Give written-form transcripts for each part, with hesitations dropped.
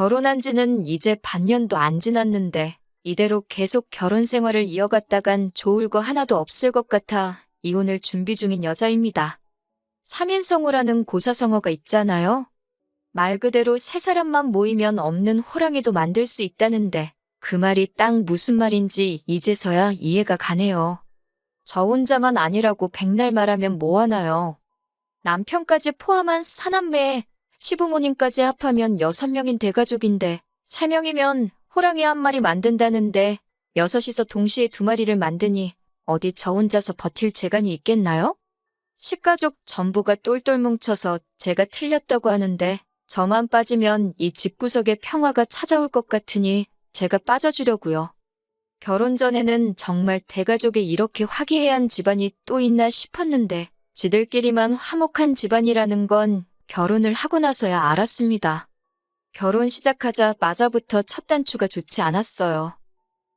결혼한 지는 이제 반년도 안 지났는데 이대로 계속 결혼 생활을 이어갔다간 좋을 거 하나도 없을 것 같아 이혼을 준비 중인 여자입니다. 3인성우라는 고사성어가 있잖아요. 말 그대로 세 사람만 모이면 없는 호랑이도 만들 수 있다는데 그 말이 딱 무슨 말인지 이제서야 이해가 가네요. 저 혼자만 아니라고 백날 말하면 뭐하나요. 남편까지 포함한 사남매에 시부모님까지 합하면 6명인 대가족인데 3명이면 호랑이 한 마리 만든다는데 6이서 동시에 2마리를 만드니 어디 저 혼자서 버틸 재간이 있겠나요? 식가족 전부가 똘똘 뭉쳐서 제가 틀렸다고 하는데 저만 빠지면 이 집구석에 평화가 찾아올 것 같으니 제가 빠져주려고요. 결혼 전에는 정말 대가족에 이렇게 화기애애한 집안이 또 있나 싶었는데 지들끼리만 화목한 집안이라는 건 결혼을 하고 나서야 알았습니다. 결혼 시작하자마자부터 첫 단추가 좋지 않았어요.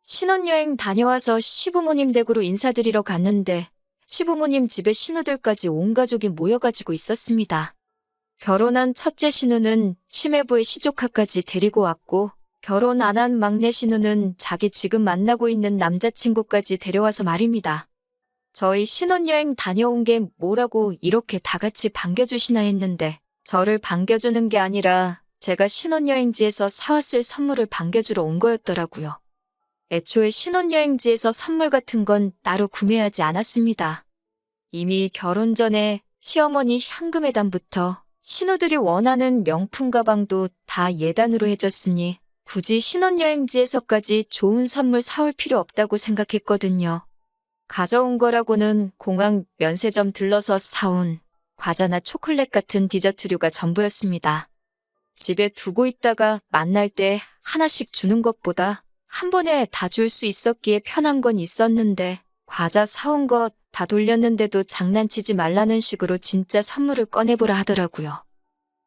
신혼여행 다녀와서 시부모님 댁으로 인사드리러 갔는데 시부모님 집에 신우들까지 온 가족이 모여가지고 있었습니다. 결혼한 첫째 신우는 시매부의 시조카까지 데리고 왔고 결혼 안 한 막내 신우는 자기 지금 만나고 있는 남자친구까지 데려와서 말입니다. 저희 신혼여행 다녀온 게 뭐라고 이렇게 다 같이 반겨주시나 했는데 저를 반겨주는 게 아니라 제가 신혼여행지에서 사왔을 선물을 반겨주러 온 거였더라고요. 애초에 신혼여행지에서 선물 같은 건 따로 구매하지 않았습니다. 이미 결혼 전에 시어머니 현금예단부터 신우들이 원하는 명품 가방도 다 예단으로 해줬으니 굳이 신혼여행지에서까지 좋은 선물 사올 필요 없다고 생각했거든요. 가져온 거라고는 공항 면세점 들러서 사온 과자나 초콜릿 같은 디저트류가 전부였습니다. 집에 두고 있다가 만날 때 하나씩 주는 것보다 한 번에 다 줄 수 있었기에 편한 건 있었는데 과자 사온 거 다 돌렸는데도 장난치지 말라는 식으로 진짜 선물을 꺼내보라 하더라고요.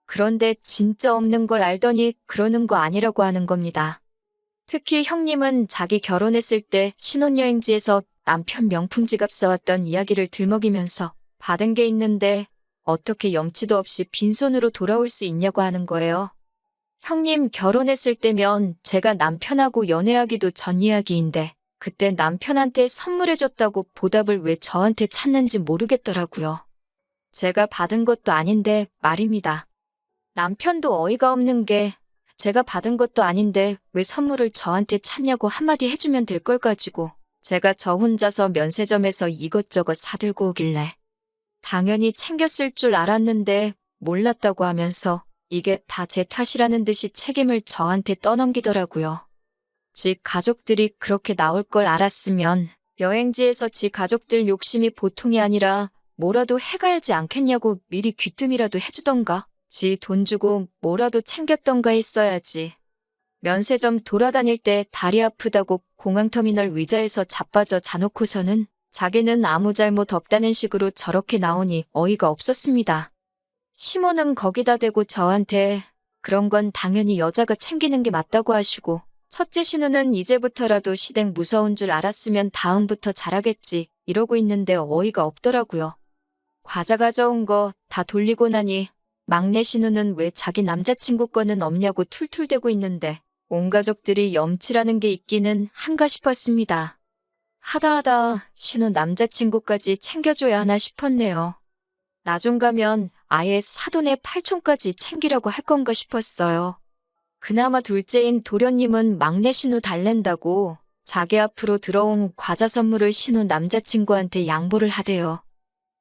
그런데 진짜 없는 걸 알더니 그러는 거 아니라고 하는 겁니다. 특히 형님은 자기 결혼했을 때 신혼여행지에서 남편 명품 지갑 사왔던 이야기를 들먹이면서 받은 게 있는데 어떻게 염치도 없이 빈손으로 돌아올 수 있냐고 하는 거예요. 형님 결혼했을 때면 제가 남편하고 연애하기도 전 이야기인데 그때 남편한테 선물해줬다고 보답을 왜 저한테 찾는지 모르겠더라고요. 제가 받은 것도 아닌데 말입니다. 남편도 어이가 없는 게 제가 받은 것도 아닌데 왜 선물을 저한테 찾냐고 한마디 해주면 될 걸 가지고 제가 저 혼자서 면세점에서 이것저것 사들고 오길래 당연히 챙겼을 줄 알았는데 몰랐다고 하면서 이게 다 제 탓이라는 듯이 책임을 저한테 떠넘기더라고요. 지 가족들이 그렇게 나올 걸 알았으면 여행지에서 지 가족들 욕심이 보통이 아니라 뭐라도 해가야지 않겠냐고 미리 귀뜸이라도 해주던가 지 돈 주고 뭐라도 챙겼던가 했어야지. 면세점 돌아다닐 때 다리 아프다고 공항터미널 의자에서 자빠져 자놓고서는 자기는 아무 잘못 없다는 식으로 저렇게 나오니 어이가 없었습니다. 시모는 거기다 대고 저한테 그런 건 당연히 여자가 챙기는 게 맞다고 하시고 첫째 신우는 이제부터라도 시댁 무서운 줄 알았으면 다음부터 잘하겠지 이러고 있는데 어이가 없더라고요. 과자 가져온 거 다 돌리고 나니 막내 신우는 왜 자기 남자친구 거는 없냐고 툴툴대고 있는데 온 가족들이 염치라는 게 있기는 한가 싶었습니다. 하다하다 신우 남자친구까지 챙겨줘야 하나 싶었네요. 나중 가면 아예 사돈의 팔촌까지 챙기라고 할 건가 싶었어요. 그나마 둘째인 도련님은 막내 신우 달랜다고 자기 앞으로 들어온 과자 선물을 신우 남자친구한테 양보를 하대요.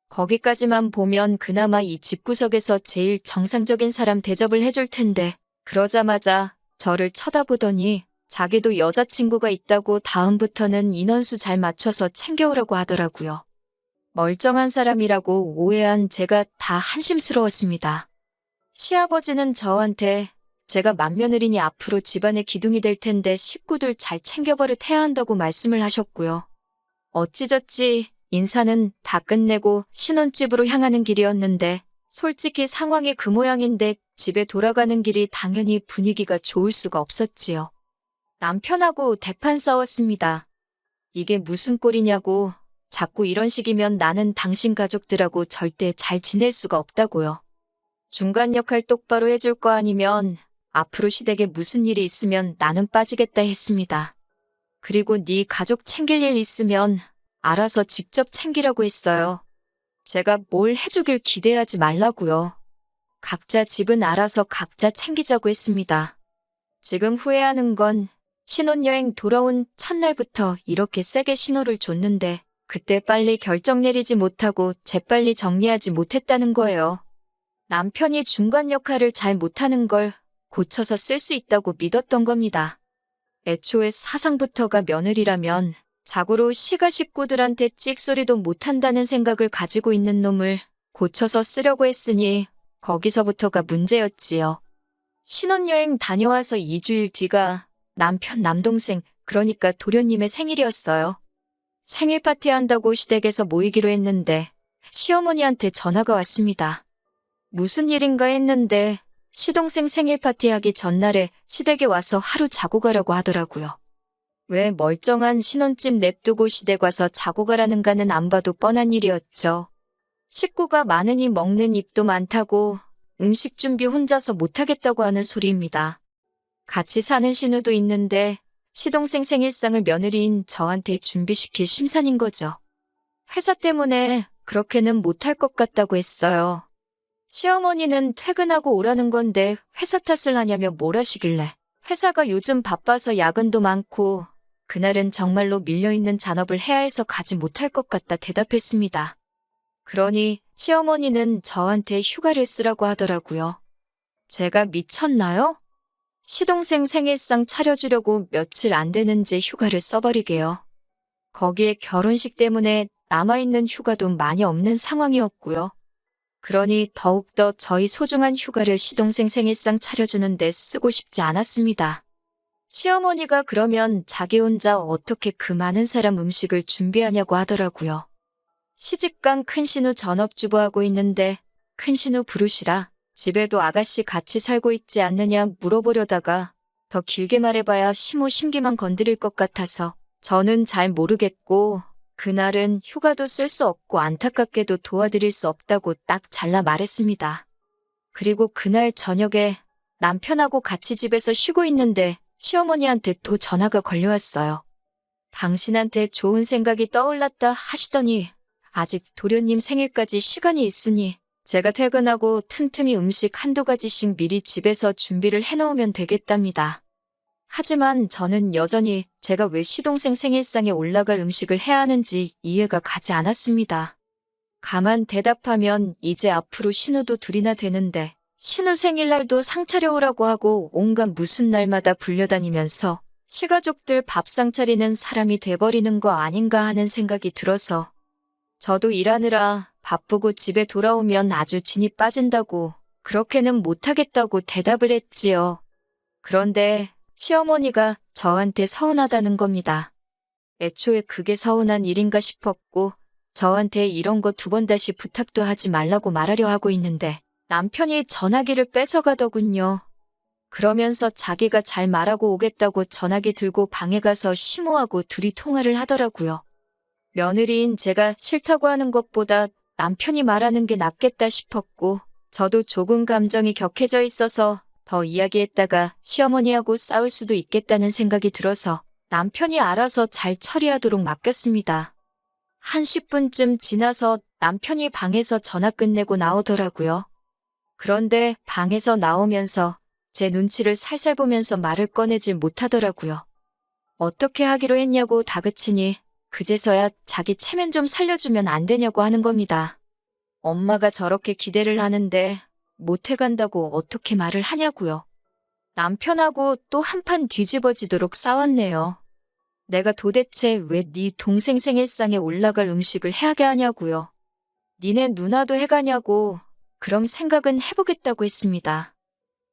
거기까지만 보면 그나마 이 집구석에서 제일 정상적인 사람 대접을 해줄 텐데 그러자마자 저를 쳐다보더니 자기도 여자친구가 있다고 다음부터는 인원수 잘 맞춰서 챙겨오라고 하더라고요. 멀쩡한 사람이라고 오해한 제가 다 한심스러웠습니다. 시아버지는 저한테 제가 맏며느리니 앞으로 집안의 기둥이 될 텐데 식구들 잘 챙겨버릇해야 한다고 말씀을 하셨고요. 어찌저찌 인사는 다 끝내고 신혼집으로 향하는 길이었는데 솔직히 상황이 그 모양인데 집에 돌아가는 길이 당연히 분위기가 좋을 수가 없었지요. 남편하고 대판 싸웠습니다. 이게 무슨 꼴이냐고 자꾸 이런 식이면 나는 당신 가족들하고 절대 잘 지낼 수가 없다고요. 중간 역할 똑바로 해줄 거 아니면 앞으로 시댁에 무슨 일이 있으면 나는 빠지겠다 했습니다. 그리고 네 가족 챙길 일 있으면 알아서 직접 챙기라고 했어요. 제가 뭘 해주길 기대하지 말라고요. 각자 집은 알아서 각자 챙기자고 했습니다. 지금 후회하는 건 신혼여행 돌아온 첫날부터 이렇게 세게 신호를 줬는데 그때 빨리 결정 내리지 못하고 재빨리 정리하지 못했다는 거예요. 남편이 중간 역할을 잘 못하는 걸 고쳐서 쓸 수 있다고 믿었던 겁니다. 애초에 사상부터가 며느리라면 자고로 시가 식구들한테 찍소리도 못한다는 생각을 가지고 있는 놈을 고쳐서 쓰려고 했으니 거기서부터가 문제였지요. 신혼여행 다녀와서 2주일 뒤가 남편 남동생 그러니까 도련님의 생일이었어요. 생일 파티 한다고 시댁에서 모이기로 했는데 시어머니한테 전화가 왔습니다. 무슨 일인가 했는데 시동생 생일 파티하기 전날에 시댁에 와서 하루 자고 가라고 하더라고요. 왜 멀쩡한 신혼집 냅두고 시댁 와서 자고 가라는가는 안 봐도 뻔한 일이었죠. 식구가 많으니 먹는 입도 많다고 음식 준비 혼자서 못하겠다고 하는 소리입니다. 같이 사는 신우도 있는데 시동생 생일상을 며느리인 저한테 준비시킬 심산인 거죠. 회사 때문에 그렇게는 못할 것 같다고 했어요. 시어머니는 퇴근하고 오라는 건데 회사 탓을 하냐며 뭘 하시길래 회사가 요즘 바빠서 야근도 많고 그날은 정말로 밀려있는 잔업을 해야 해서 가지 못할 것 같다 대답했습니다. 그러니 시어머니는 저한테 휴가를 쓰라고 하더라고요. 제가 미쳤나요? 시동생 생일상 차려주려고 며칠 안 되는지 휴가를 써버리게요. 거기에 결혼식 때문에 남아있는 휴가도 많이 없는 상황이었고요. 그러니 더욱더 저희 소중한 휴가를 시동생 생일상 차려주는 데 쓰고 싶지 않았습니다. 시어머니가 그러면 자기 혼자 어떻게 그 많은 사람 음식을 준비하냐고 하더라고요. 시집간 큰신우 전업주부하고 있는데 큰신우 부르시라 집에도 아가씨 같이 살고 있지 않느냐 물어보려다가 더 길게 말해봐야 시모 심기만 건드릴 것 같아서 저는 잘 모르겠고 그날은 휴가도 쓸 수 없고 안타깝게도 도와드릴 수 없다고 딱 잘라 말했습니다. 그리고 그날 저녁에 남편하고 같이 집에서 쉬고 있는데 시어머니한테 또 전화가 걸려왔어요. 당신한테 좋은 생각이 떠올랐다 하시더니 아직 도련님 생일까지 시간이 있으니 제가 퇴근하고 틈틈이 음식 한두 가지씩 미리 집에서 준비를 해놓으면 되겠답니다. 하지만 저는 여전히 제가 왜 시동생 생일상에 올라갈 음식을 해야 하는지 이해가 가지 않았습니다. 가만 대답하면 이제 앞으로 신우도 둘이나 되는데 신우 생일날도 상 차려오라고 하고 온갖 무슨 날마다 불려다니면서 시가족들 밥상 차리는 사람이 돼버리는 거 아닌가 하는 생각이 들어서 저도 일하느라 바쁘고 집에 돌아오면 아주 진이 빠진다고 그렇게는 못하겠다고 대답을 했지요. 그런데 시어머니가 저한테 서운하다는 겁니다. 애초에 그게 서운한 일인가 싶었고 저한테 이런 거 2번 다시 부탁도 하지 말라고 말하려 하고 있는데 남편이 전화기를 뺏어가더군요. 그러면서 자기가 잘 말하고 오겠다고 전화기 들고 방에 가서 시모하고 둘이 통화를 하더라고요. 며느리인 제가 싫다고 하는 것보다 남편이 말하는 게 낫겠다 싶었고 저도 조금 감정이 격해져 있어서 더 이야기했다가 시어머니하고 싸울 수도 있겠다는 생각이 들어서 남편이 알아서 잘 처리하도록 맡겼습니다. 한 10분쯤 지나서 남편이 방에서 전화 끝내고 나오더라고요. 그런데 방에서 나오면서 제 눈치를 살살 보면서 말을 꺼내질 못하더라고요. 어떻게 하기로 했냐고 다그치니 그제서야 자기 체면 좀 살려주면 안 되냐고 하는 겁니다. 엄마가 저렇게 기대를 하는데 못해간다고 어떻게 말을 하냐고요. 남편하고 또 한판 뒤집어지도록 싸웠네요. 내가 도대체 왜 네 동생 생일상에 올라갈 음식을 해야게 하냐고요. 니네 누나도 해가냐고 그럼 생각은 해보겠다고 했습니다.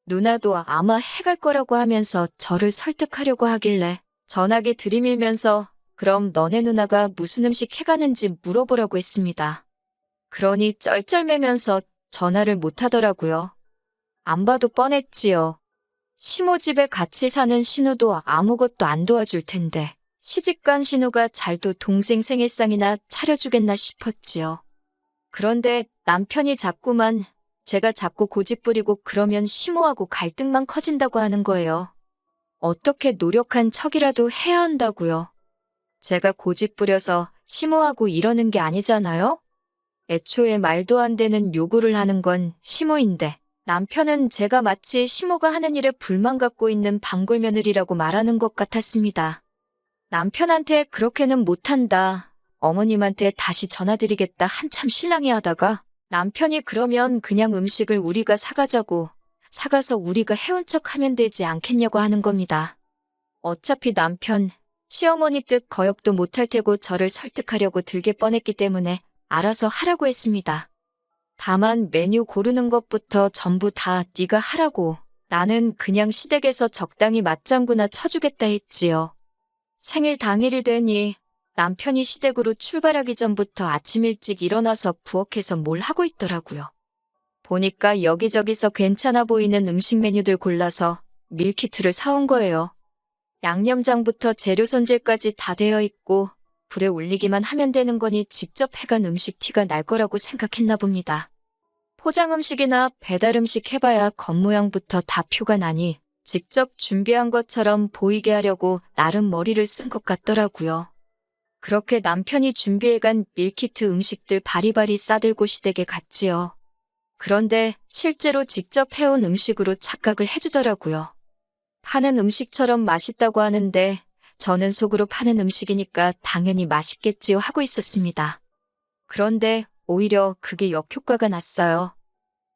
누나도 아마 해갈 거라고 하면서 저를 설득하려고 하길래 전화기 들이밀면서 그럼 너네 누나가 무슨 음식 해가는지 물어보라고 했습니다. 그러니 쩔쩔매면서 전화를 못하더라고요. 안 봐도 뻔했지요. 시모 집에 같이 사는 신우도 아무것도 안 도와줄 텐데 시집간 신우가 잘도 동생 생일상이나 차려주겠나 싶었지요. 그런데 남편이 자꾸만 제가 자꾸 고집 부리고 그러면 심호하고 갈등만 커진다고 하는 거예요. 어떻게 노력한 척이라도 해야 한다고요. 제가 고집 부려서 심호하고 이러는 게 아니잖아요? 애초에 말도 안 되는 요구를 하는 건 심호인데 남편은 제가 마치 심호가 하는 일에 불만 갖고 있는 방골 며느리라고 말하는 것 같았습니다. 남편한테 그렇게는 못한다. 어머님한테 다시 전화드리겠다 한참 실랑이 하다가 남편이 그러면 그냥 음식을 우리가 사가자고 사가서 우리가 해온 척 하면 되지 않겠냐고 하는 겁니다. 어차피 남편, 시어머니 뜻 거역도 못할 테고 저를 설득하려고 들게 뻔했기 때문에 알아서 하라고 했습니다. 다만 메뉴 고르는 것부터 전부 다 네가 하라고 나는 그냥 시댁에서 적당히 맞장구나 쳐주겠다 했지요. 생일 당일이 되니 남편이 시댁으로 출발하기 전부터 아침 일찍 일어나서 부엌에서 뭘 하고 있더라고요. 보니까 여기저기서 괜찮아 보이는 음식 메뉴들 골라서 밀키트를 사온 거예요. 양념장부터 재료 손질까지 다 되어 있고 불에 올리기만 하면 되는 거니 직접 해간 음식 티가 날 거라고 생각했나 봅니다. 포장 음식이나 배달 음식 해봐야 겉모양부터 다 표가 나니 직접 준비한 것처럼 보이게 하려고 나름 머리를 쓴 것 같더라고요. 그렇게 남편이 준비해간 밀키트 음식들 바리바리 싸들고 시댁에 갔지요. 그런데 실제로 직접 해온 음식으로 착각을 해주더라고요. 파는 음식처럼 맛있다고 하는데 저는 속으로 파는 음식이니까 당연히 맛있겠지요 하고 있었습니다. 그런데 오히려 그게 역효과가 났어요.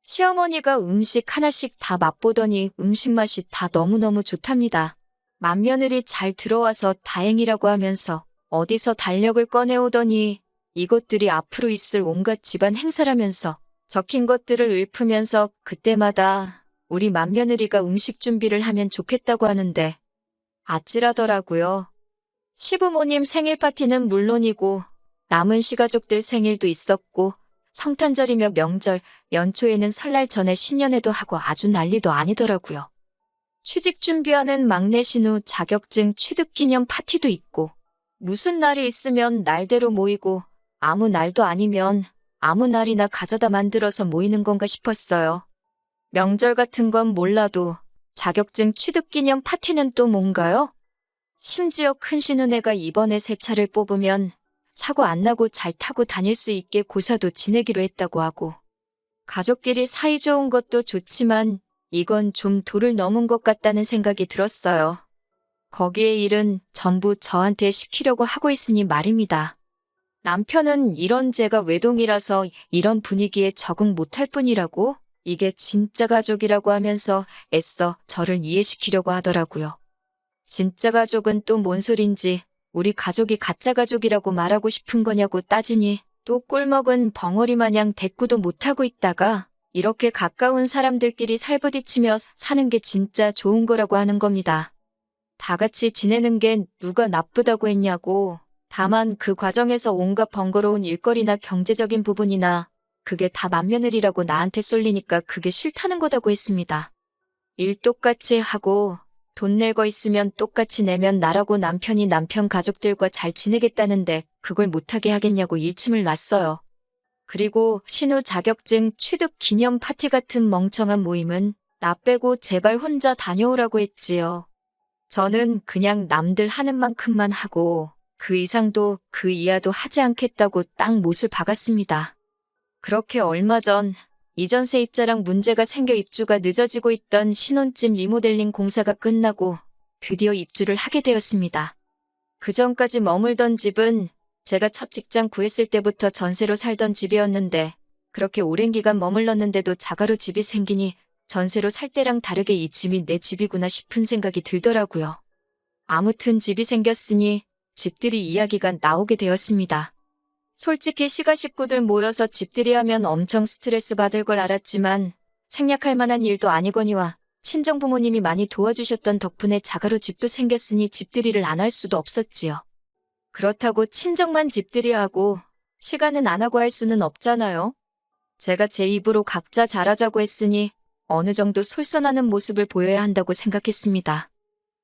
시어머니가 음식 하나씩 다 맛보더니 음식 맛이 다 너무너무 좋답니다. 맏며느리 잘 들어와서 다행이라고 하면서 어디서 달력을 꺼내오더니 이것들이 앞으로 있을 온갖 집안 행사라면서 적힌 것들을 읊으면서 그때마다 우리 맏며느리가 음식 준비를 하면 좋겠다고 하는데 아찔하더라고요. 시부모님 생일 파티는 물론이고 남은 시가족들 생일도 있었고 성탄절이며 명절, 연초에는 설날 전에 신년회도 하고 아주 난리도 아니더라고요. 취직 준비하는 막내 신우 자격증 취득 기념 파티도 있고 무슨 날이 있으면 날대로 모이고 아무 날도 아니면 아무 날이나 가져다 만들어서 모이는 건가 싶었어요. 명절 같은 건 몰라도 자격증 취득 기념 파티는 또 뭔가요? 심지어 큰 신우네가 이번에 새 차를 뽑으면 사고 안 나고 잘 타고 다닐 수 있게 고사도 지내기로 했다고 하고 가족끼리 사이 좋은 것도 좋지만 이건 좀 도를 넘은 것 같다는 생각이 들었어요. 거기에 일은 전부 저한테 시키려고 하고 있으니 말입니다. 남편은 이런 제가 외동이라서 이런 분위기에 적응 못할 뿐이라고 이게 진짜 가족이라고 하면서 애써 저를 이해시키려고 하더라고요. 진짜 가족은 또 뭔 소린지 우리 가족이 가짜 가족이라고 말하고 싶은 거냐고 따지니 또 꿀먹은 벙어리 마냥 대꾸도 못하고 있다가 이렇게 가까운 사람들끼리 살부딪히며 사는 게 진짜 좋은 거라고 하는 겁니다. 다 같이 지내는 게 누가 나쁘다고 했냐고. 다만 그 과정에서 온갖 번거로운 일거리나 경제적인 부분이나 그게 다 맏며느리라고 나한테 쏠리니까 그게 싫다는 거다고 했습니다. 일 똑같이 하고 돈 낼 거 있으면 똑같이 내면 나라고 남편이 남편 가족들과 잘 지내겠다는데 그걸 못하게 하겠냐고 일침을 놨어요. 그리고 신우 자격증 취득 기념 파티 같은 멍청한 모임은 나 빼고 제발 혼자 다녀오라고 했지요. 저는 그냥 남들 하는 만큼만 하고 그 이상도 그 이하도 하지 않겠다고 딱 못을 박았습니다. 그렇게 얼마 전 이전 세입자랑 문제가 생겨 입주가 늦어지고 있던 신혼집 리모델링 공사가 끝나고 드디어 입주를 하게 되었습니다. 그전까지 머물던 집은 제가 첫 직장 구했을 때부터 전세로 살던 집이었는데 그렇게 오랜 기간 머물렀는데도 자가로 집이 생기니 전세로 살 때랑 다르게 이 집이 내 집이구나 싶은 생각이 들더라고요. 아무튼 집이 생겼으니 집들이 이야기가 나오게 되었습니다. 솔직히 시가 식구들 모여서 집들이 하면 엄청 스트레스 받을 걸 알았지만 생략할 만한 일도 아니거니와 친정부모님이 많이 도와주셨던 덕분에 자가로 집도 생겼으니 집들이를 안 할 수도 없었지요. 그렇다고 친정만 집들이하고 시가는 안 하고 할 수는 없잖아요. 제가 제 입으로 각자 잘하자고 했으니 어느 정도 솔선하는 모습을 보여야 한다고 생각했습니다.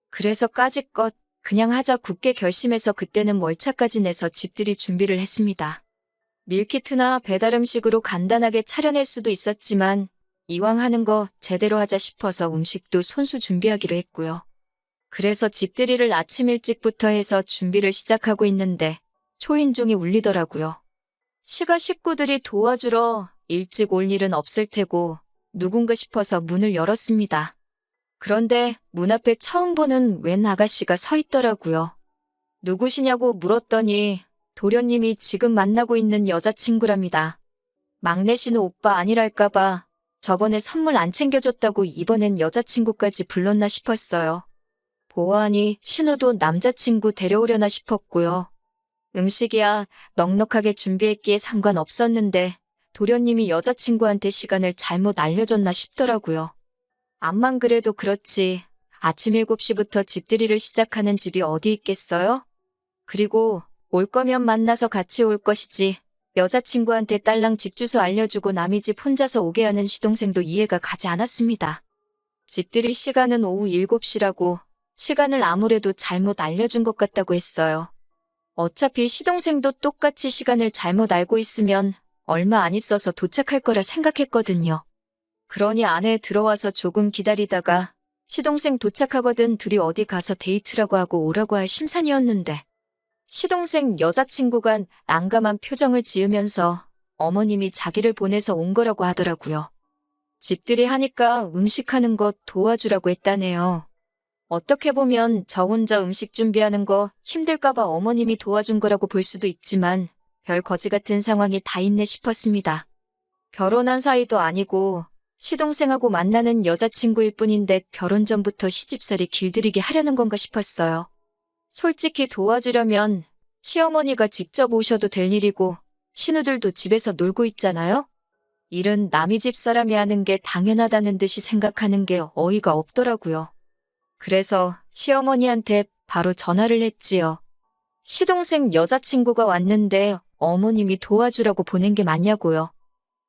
그래서 까짓것 그냥 하자 굳게 결심해서 그때는 월차까지 내서 집들이 준비를 했습니다. 밀키트나 배달 음식으로 간단하게 차려낼 수도 있었지만 이왕 하는 거 제대로 하자 싶어서 음식도 손수 준비하기로 했고요. 그래서 집들이를 아침 일찍부터 해서 준비를 시작하고 있는데 초인종이 울리더라고요. 시가 식구들이 도와주러 일찍 올 일은 없을 테고 누군가 싶어서 문을 열었습니다. 그런데 문 앞에 처음 보는 웬 아가씨가 서 있더라고요. 누구시냐고 물었더니 도련님이 지금 만나고 있는 여자친구랍니다. 막내 신우 오빠 아니랄까봐 저번에 선물 안 챙겨줬다고 이번엔 여자친구까지 불렀나 싶었어요. 보아하니 신우도 남자친구 데려오려나 싶었고요. 음식이야 넉넉하게 준비했기에 상관없었는데 도련님이 여자친구한테 시간을 잘못 알려줬나 싶더라고요. 암만 그래도 그렇지 아침 7시부터 집들이를 시작하는 집이 어디 있겠어요? 그리고 올 거면 만나서 같이 올 것이지 여자친구한테 딸랑 집 주소 알려주고 남의 집 혼자서 오게 하는 시동생도 이해가 가지 않았습니다. 집들이 시간은 오후 7시라고 시간을 아무래도 잘못 알려준 것 같다고 했어요. 어차피 시동생도 똑같이 시간을 잘못 알고 있으면 얼마 안 있어서 도착할 거라 생각했거든요. 그러니 안에 들어와서 조금 기다리다가 시동생 도착하거든 둘이 어디 가서 데이트라고 하고 오라고 할 심산이었는데 시동생 여자친구가 난감한 표정을 지으면서 어머님이 자기를 보내서 온 거라고 하더라고요. 집들이 하니까 음식하는 거 도와주라고 했다네요. 어떻게 보면 저 혼자 음식 준비하는 거 힘들까봐 어머님이 도와준 거라고 볼 수도 있지만 별 거지 같은 상황이 다 있네 싶었습니다. 결혼한 사이도 아니고 시동생하고 만나는 여자친구일 뿐인데 결혼 전부터 시집살이 길들이게 하려는 건가 싶었어요. 솔직히 도와주려면 시어머니가 직접 오셔도 될 일이고 신우들도 집에서 놀고 있잖아요. 일은 남의 집 사람이 하는 게 당연하다는 듯이 생각하는 게 어이가 없더라고요. 그래서 시어머니한테 바로 전화를 했지요. 시동생 여자친구가 왔는데 어머님이 도와주라고 보낸 게 맞냐고요.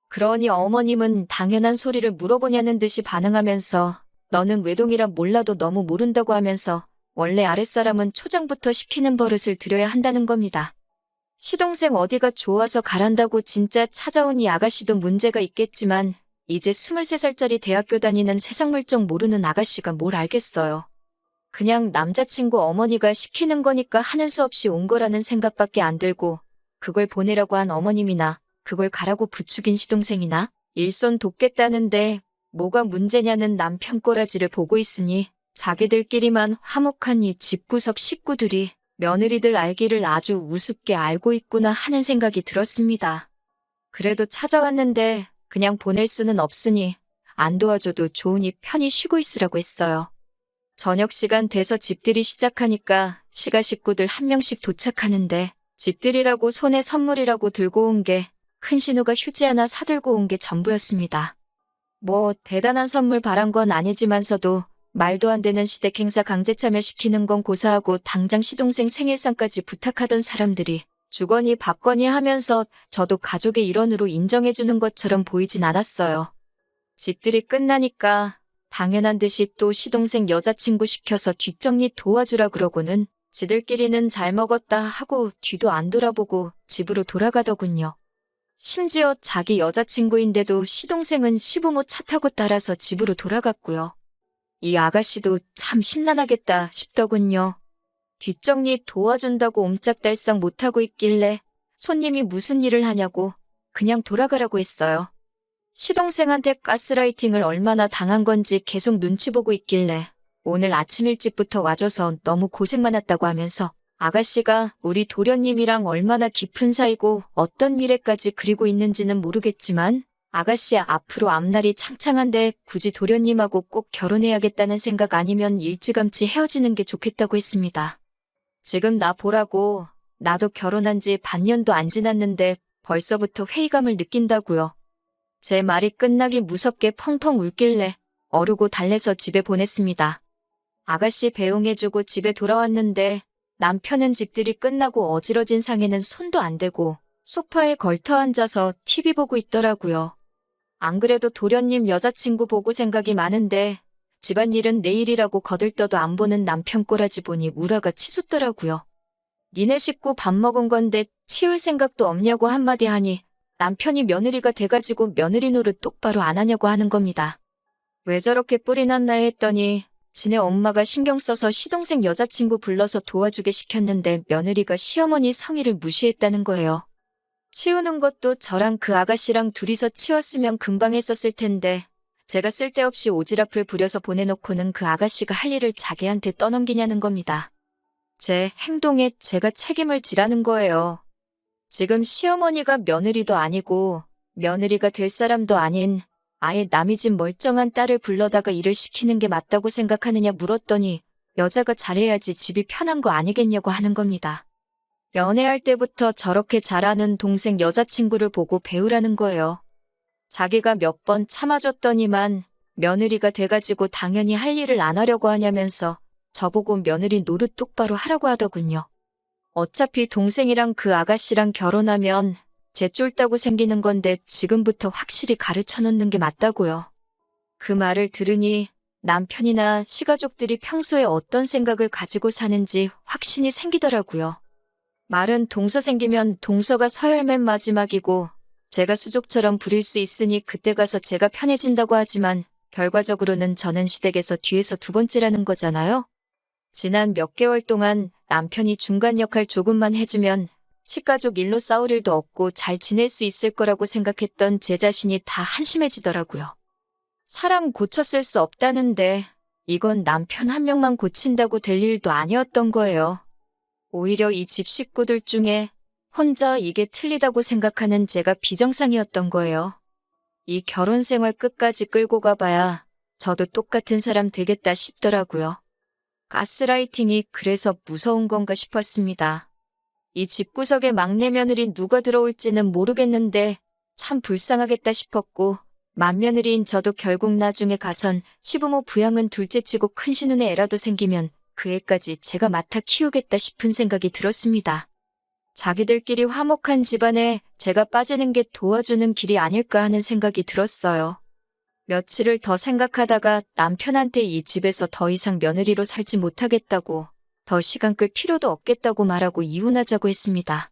그러니 어머님은 당연한 소리를 물어보냐는 듯이 반응하면서 너는 외동이라 몰라도 너무 모른다고 하면서 원래 아랫사람은 초장부터 시키는 버릇을 들여야 한다는 겁니다. 시동생 어디가 좋아서 가란다고 진짜 찾아온 이 아가씨도 문제가 있겠지만 이제 23살짜리 대학교 다니는 세상 물정 모르는 아가씨가 뭘 알겠어요. 그냥 남자친구 어머니가 시키는 거니까 하는 수 없이 온 거라는 생각밖에 안 들고 그걸 보내라고 한 어머님이나 그걸 가라고 부추긴 시동생이나 일손 돕겠다는데 뭐가 문제냐는 남편 꼬라지를 보고 있으니 자기들끼리만 화목한 이 집구석 식구들이 며느리들 알기를 아주 우습게 알고 있구나 하는 생각이 들었습니다. 그래도 찾아왔는데 그냥 보낼 수는 없으니 안 도와줘도 좋으니 편히 쉬고 있으라고 했어요. 저녁 시간 돼서 집들이 시작하니까 시가 식구들 한 명씩 도착하는데 집들이라고 손에 선물이라고 들고 온 게 큰 신우가 휴지 하나 사들고 온 게 전부였습니다. 뭐 대단한 선물 바란 건 아니지만서도 말도 안 되는 시댁 행사 강제 참여시키는 건 고사하고 당장 시동생 생일상까지 부탁하던 사람들이 주거니 받거니 하면서 저도 가족의 일원으로 인정해주는 것처럼 보이진 않았어요. 집들이 끝나니까 당연한 듯이 또 시동생 여자친구 시켜서 뒷정리 도와주라 그러고는 지들끼리는 잘 먹었다 하고 뒤도 안 돌아보고 집으로 돌아가더군요. 심지어 자기 여자친구인데도 시동생은 시부모 차 타고 따라서 집으로 돌아갔고요. 이 아가씨도 참 심란하겠다 싶더군요. 뒷정리 도와준다고 옴짝달싹 못하고 있길래 손님이 무슨 일을 하냐고 그냥 돌아가라고 했어요. 시동생한테 가스라이팅을 얼마나 당한 건지 계속 눈치 보고 있길래 오늘 아침 일찍부터 와줘서 너무 고생 많았다고 하면서 아가씨가 우리 도련님이랑 얼마나 깊은 사이고 어떤 미래까지 그리고 있는지는 모르겠지만 아가씨 앞으로 앞날이 창창한데 굳이 도련님하고 꼭 결혼해야겠다는 생각 아니면 일찌감치 헤어지는 게 좋겠다고 했습니다. 지금 나 보라고 나도 결혼한 지 반년도 안 지났는데 벌써부터 회의감을 느낀다고요. 제 말이 끝나기 무섭게 펑펑 울길래 어르고 달래서 집에 보냈습니다. 아가씨 배웅해주고 집에 돌아왔는데 남편은 집들이 끝나고 어지러진 상에는 손도 안 대고 소파에 걸터 앉아서 TV 보고 있더라고요. 안 그래도 도련님 여자친구 보고 생각이 많은데 집안일은 내일이라고 거들떠도 안 보는 남편 꼬라지 보니 우라가 치솟더라고요. 니네 식구 밥 먹은 건데 치울 생각도 없냐고 한마디 하니 남편이 며느리가 돼가지고 며느리 노릇 똑바로 안 하냐고 하는 겁니다. 왜 저렇게 뿔이 났나 했더니 지네 엄마가 신경 써서 시동생 여자친구 불러서 도와주게 시켰는데 며느리가 시어머니 성의를 무시했다는 거예요. 치우는 것도 저랑 그 아가씨랑 둘이서 치웠으면 금방 했었을 텐데 제가 쓸데없이 오지랖을 부려서 보내놓고는 그 아가씨가 할 일을 자기한테 떠넘기냐는 겁니다. 제 행동에 제가 책임을 지라는 거예요. 지금 시어머니가 며느리도 아니고 며느리가 될 사람도 아닌 아예 남의 집 멀쩡한 딸을 불러다가 일을 시키는 게 맞다고 생각하느냐 물었더니 여자가 잘해야지 집이 편한 거 아니겠냐고 하는 겁니다. 연애할 때부터 저렇게 잘하는 동생 여자친구를 보고 배우라는 거예요. 자기가 몇 번 참아줬더니만 며느리가 돼가지고 당연히 할 일을 안 하려고 하냐면서 저보고 며느리 노릇 똑바로 하라고 하더군요. 어차피 동생이랑 그 아가씨랑 결혼하면 제 쫄다고 생기는 건데 지금부터 확실히 가르쳐 놓는 게 맞다고요. 그 말을 들으니 남편이나 시가족들이 평소에 어떤 생각을 가지고 사는지 확신이 생기더라고요. 말은 동서 생기면 동서가 서열 맨 마지막이고 제가 수족처럼 부릴 수 있으니 그때 가서 제가 편해진다고 하지만 결과적으로는 저는 시댁에서 뒤에서 두 번째라는 거잖아요. 지난 몇 개월 동안 남편이 중간 역할 조금만 해주면 시가족 일로 싸울 일도 없고 잘 지낼 수 있을 거라고 생각했던 제 자신이 다 한심해지더라고요. 사람 고쳤을 수 없다는데 이건 남편 한 명만 고친다고 될 일도 아니었던 거예요. 오히려 이 집 식구들 중에 혼자 이게 틀리다고 생각하는 제가 비정상이었던 거예요. 이 결혼 생활 끝까지 끌고 가봐야 저도 똑같은 사람 되겠다 싶더라고요. 가스라이팅이 그래서 무서운 건가 싶었습니다. 이 집구석에 막내 며느리 누가 들어올지는 모르겠는데 참 불쌍하겠다 싶었고 맏며느리인 저도 결국 나중에 가선 시부모 부양은 둘째치고 큰 신우네 애라도 생기면 그 애까지 제가 맡아 키우겠다 싶은 생각이 들었습니다. 자기들끼리 화목한 집안에 제가 빠지는 게 도와주는 길이 아닐까 하는 생각이 들었어요. 며칠을 더 생각하다가 남편한테 이 집에서 더 이상 며느리로 살지 못하겠다고 더 시간 끌 필요도 없겠다고 말하고 이혼하자고 했습니다.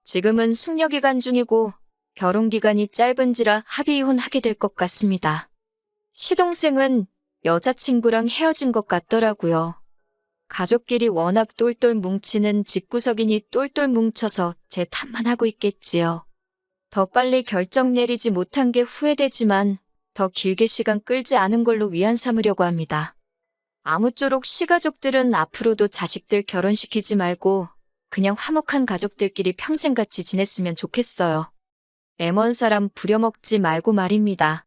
지금은 숙려기간 중이고 결혼기간이 짧은지라 합의 이혼하게 될 것 같습니다. 시동생은 여자친구랑 헤어진 것 같더라고요. 가족끼리 워낙 똘똘 뭉치는 집구석이니 똘똘 뭉쳐서 제 탓만 하고 있겠지요. 더 빨리 결정 내리지 못한 게 후회되지만 더 길게 시간 끌지 않은 걸로 위안 삼으려고 합니다. 아무쪼록 시가족들은 앞으로도 자식들 결혼시키지 말고 그냥 화목한 가족들끼리 평생 같이 지냈으면 좋겠어요. 애먼 사람 부려먹지 말고 말입니다.